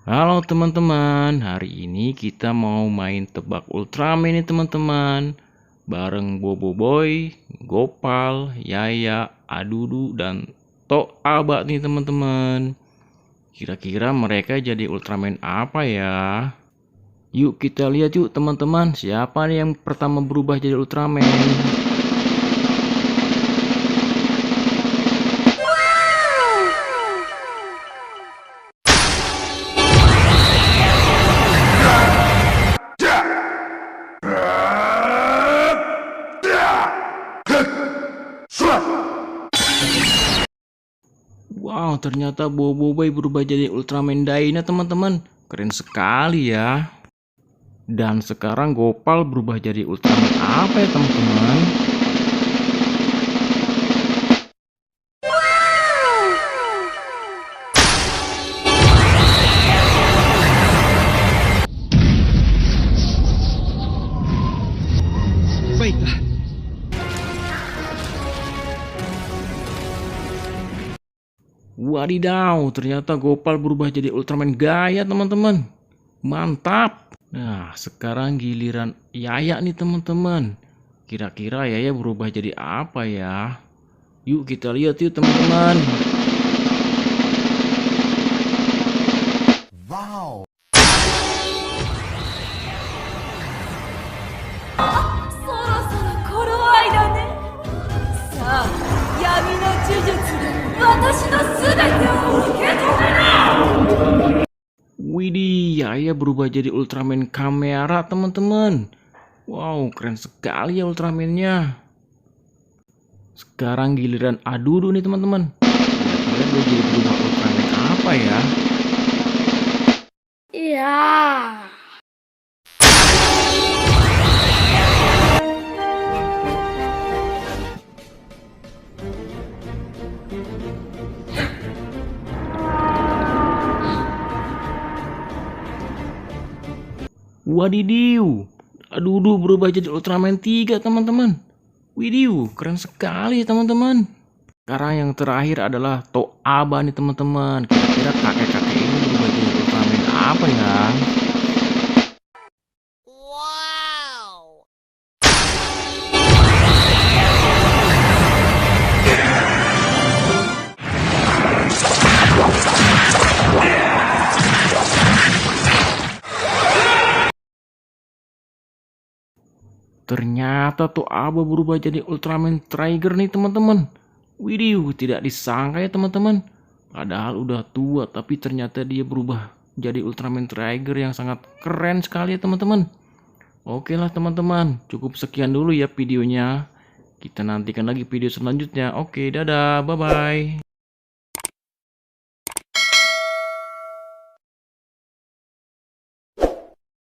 Halo teman-teman, hari ini kita mau main tebak Ultraman nih teman-teman. Bareng Bobo Boy, Gopal, Yaya, Adudu, dan Toaba nih teman-teman. Kira-kira mereka jadi Ultraman apa ya? Yuk kita lihat yuk teman-teman, siapa nih yang pertama berubah jadi Ultraman. Wow, ternyata Bobo Boy berubah jadi Ultraman Dyna teman-teman. Keren sekali ya. Dan sekarang Gopal berubah jadi Ultraman apa ya teman-teman? Baiklah. Wadidaw, ternyata Gopal berubah jadi Ultraman Gaia teman-teman. Mantap. Nah, sekarang giliran Yaya nih teman-teman. Kira-kira Yaya berubah jadi apa ya? Yuk kita lihat yuk teman-teman. Wow. そろそろ頃合いだね。さあ、闇の呪術で私のすべてを受け止めろ。 Widih, Yaya berubah jadi Ultraman Kamera teman-teman. Wow, keren sekali ya Ultramannya. Sekarang giliran Adudu nih teman-teman. Kira-kira dia jadi berubah Ultraman apa ya? Ya. Wadidiw, Adudu berubah jadi Ultraman 3 teman-teman. Widih, keren sekali teman-teman. Sekarang yang terakhir adalah Toaba nih teman-teman. Kira-kira kakek-kakek ini berubah jadi Ultraman apa ya? Wow. Ternyata Toaba berubah jadi Ultraman Trigger nih teman-teman. Widih, tidak disangka ya teman-teman. Padahal udah tua tapi ternyata dia berubah jadi Ultraman Trigger yang sangat keren sekali ya teman-teman. Oke lah teman-teman, cukup sekian dulu ya videonya. Kita nantikan lagi video selanjutnya. Oke, dadah, bye-bye.